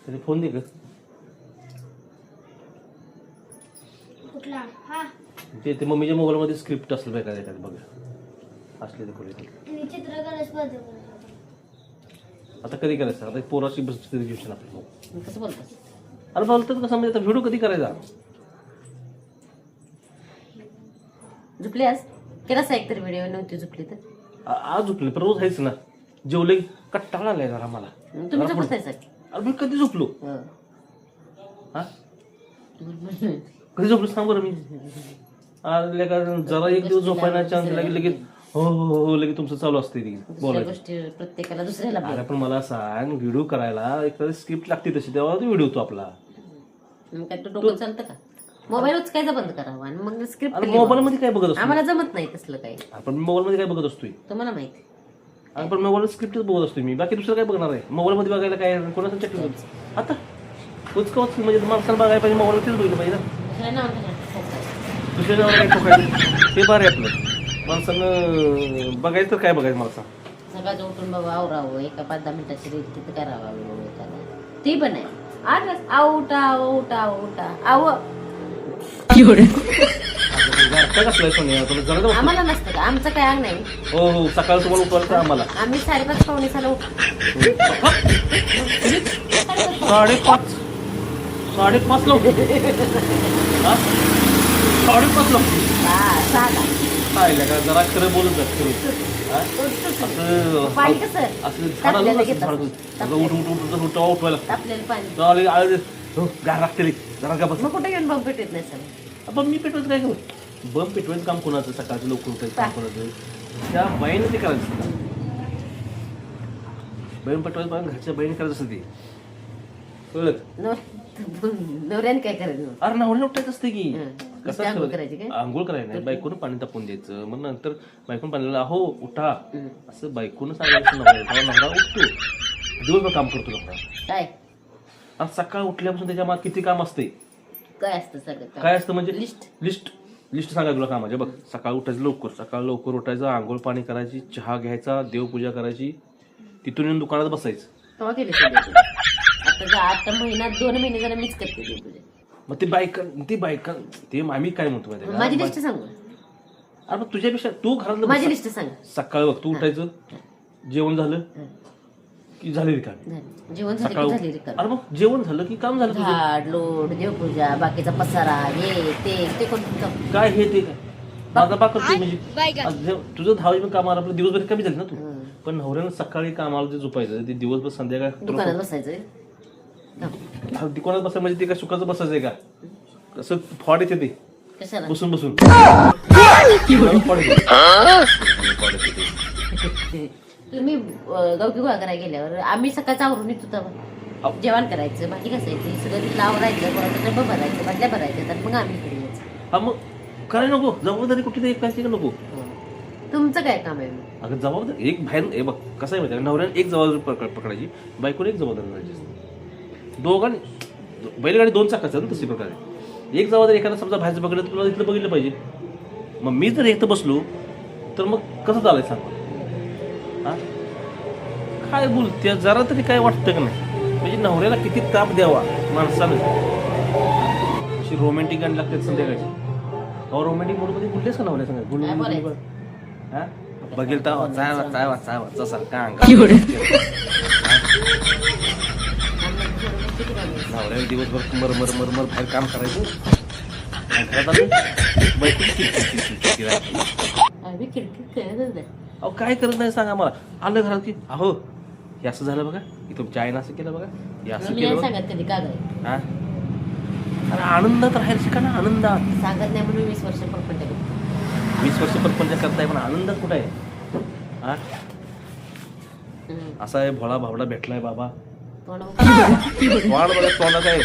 तरी फोन दे ग. कुठला? हा ते मम्मीच्या मोबाईल मध्ये स्क्रिप्ट असेल बघा एखादी बघा असले ते चित्र काढायचं. आता कधी करायचं आता पोराची बस घेऊन आपलं कसं बोलतोस? अरे बोलतात कसं म्हणजे आता व्हिडिओ कधी करायचा झोपली आज केलास एक तरी व्हिडिओ नव्हती झोपली तर आज झोपले पण रोज आहेच ना जेवले कट्टाळा आलाय जरा मला. तुम्ही झोपत नाही सर? अरे मी कधी झोपलो हा कधी झोपलो सांग बरं मी. अरे का जरा एक दिवस झोपायला चान्स लागेल लगेच हो हो हो लगेच तुमचं चालू असते बोलायचं गोष्टी प्रत्येकाला दुसऱ्याला अरे पण मला सांग व्हिडिओ करायला एखादी स्क्रिप्ट लागते तशी तेव्हा तो व्हिडिओ तो आपला काय तो डोकं चालतं का? मोबाईल उचकायचा बंद करावा आणि मग स्क्रिप्ट मोबाईल मध्ये काय बघत असतो आम्हाला जमत नाही तसलं काही. आपण मोबाईल मध्ये काय बघत असतोय तुम्हाला माहिती आपण मोबाईल स्क्रिप्टच बघत असतोय मी बाकी दुसरं काय बघणार आहे मोबाईल मध्ये बघायला काय कोणाचं चॅटिंग आता उचकावच म्हणजे माणसाला बघायला पाहिजे मोबाईल तेच बघितलं पाहिजे ना दुसऱ्या नावाला काय ठोकायचं ते बरं आहे आपलं माणसानं बघायचं तर काय बघायचं मला सांग. सकाळचं उठून बाबा आवरावं एका 5-10 मिनिटाची रील तिथं करावं ती पण आहे आठ आवटा उठा उठा आव आम्हाला नसतं का आमचं काय अंग नाही. हो हो सकाळी तुम्हाला उठवायला तर आम्हाला आम्ही 5:30-5:45 उठतो. 5:30 ला 5:30 ला काय का जरा खरं बोलत जात पाणी कसं उठवायला गार लागते जरा का बस मग कुठे घेऊन बंब पेटत नाही सर? बम मी पेटवायचं काय करू बम पेटवायचं काम कोणाचं सकाळचं लवकर उठायचं काम कोणाचं त्या बाईने ते करायचं बहीण पेटवायचं काम घरच्या बहिणी करायचं असं ते कळलं. नवऱ्याने काय करायचं? अरे नवऱ्याने उठायचं असते की कसं आंघोळ करायची काय? आंघोळ करायला नाही बायकोनं पाणी तापून द्यायचं मग नंतर बायकोनं पाणी हो उठा असं बायकोनं सांगायचं नवरा उठतो दिवसभर काम करतो नवरा काय आणि सकाळ उठल्यापासून त्याच्या मागे किती काम असते काय असतं सगळं काय असतं म्हणजे लिस्ट लिस्ट लिस्ट सांगा तुला कामाचे बघ सकाळ उठायचं लवकर उठायचं आंघोळ पाणी करायची चहा घ्यायचा देवपूजा करायची तिथून येऊन दुकानात बसायचं. तेव्हा केली आता महिन्यात 2 महिने जरा मीच करते देवपूजा. मग ती बायका ते आम्ही काय म्हणतो माहिती आहे माझी का? लिस्ट सांगू अरे मग तुझ्यापेक्षा तू घरातलं माझी लिस्ट सांग. सकाळी बघ तू उठायचं जेवण झालं की झाले रिकामी झाली जेवण झालं की झाली रिकामी. अरे मग जेवण झालं की काम झालं तुझं. झाड लोट देवपूजा बाकीचा पसारा हे ते कोण तुमचं काय हे ते काय माझा बा करतो म्हणजे आज तुझं 10 वाजेपर्यंत कामाला आपलं दिवसभर कमी झाली ना तू पण नवऱ्यानं सकाळी कामाला जे झोपायचं ते दिवसभर संध्याकाळ दुकानात बसायचंय दुकानात बसायचं म्हणजे ते काय सुखाचं बसायचंय का कसं फॉड येते ते कशाला बसून बसून तुम्ही गावकी गोळा करायला गेल्यावर आम्ही सकाळचं आवरून येत होतो जेवण करायचं भाजी घासायची सगळं लावरायचं कोणाचं डबं भरायचं बाटल्या भरायच्या तर मग आम्ही इकडे यायचं. हा मग करायला नको जबाबदारी कुठली एकाची का नको तुमचं काय काम आहे? अगं जबाबदारी एक बाहेर हे बघ कसं आहे माहिती नवऱ्याने एक जबाबदारी पकडायची बायकोने एक जबाबदारी करायची असते. दोघांनी बैलगाडी 2 चाकाचं ना तशी प्रकारे एक जबाबदारी एखादा समजा बाहेरचं बघितलं तुला इथलं बघितलं पाहिजे. मग मी जर इथं बसलो तर मग कसं चालायचं सांग हा काय बोलते जरा तरी काय वाटतं का नाही म्हणजे नवऱ्याला किती ताप द्यावा माणसानं अशी रोमॅन्टिक गाणी लागतात संध्याकाळची अहो रोमॅन्टिक मूडमध्ये बोललेस का नवऱ्या सांगा हा बघेल तर चायवा सारखा नवऱ्याला दिवसभर मर बाहेर काम करायचं अहो काय करत नाही सांगा मला आलं घरात की अहो हे असं झालं बघा की तुमच्या आईनं असं केलं बघा हे असं केलं सांगत कधी का गं? हा अरे आनंदात राहायला शिका ना आनंदात सांगत नाही म्हणून 20 वर्ष परपंच करतो. 20 वर्ष परपंच करताय पण आनंदात कुठं आहे हा असा आहे भोळा भावडा भेटलाय बाबा तोंड बघा तोंडात आहे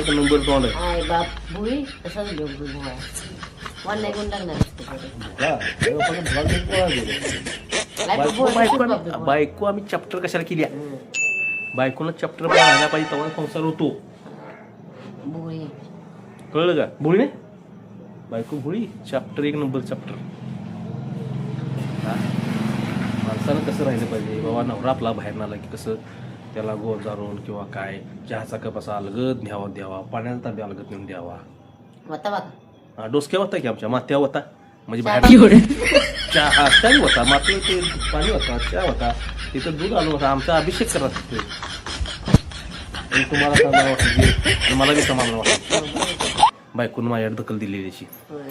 1 नंबर तोंड आहे आय बाप भुई कशाला घेऊ भुई वन नाही गुण लागणार बायको आम्ही चॅप्टर कशाला केली बायकोनं चॅप्टर राहायला पाहिजे तेव्हा संसार होतो भुई कळलं का भोळी नाही बायको भोळी चॅप्टर 1 नंबर चॅप्टर माणसानं कसं राहिलं पाहिजे बाबा नवरा आपला बाहेर आला की कसं त्याला गोल जारून किंवा काय चहाचा कप असा अलगद न्यावा द्यावा, पाण्याचा तांबे अलगद नेऊन द्यावा. होता बघा डोसक्या होता की आमच्या मात्या होता म्हणजे बाहेर चहा चाही होता, माती ते पाणी होता, चहा होता, तिथं दूध आलं होता, आमचा अभिषेक करत होते. आणि तुम्हाला समाधान वाटत मला बी समाधान वाटत बायकोनं माझ्याकडे दखल दिलेली. होय.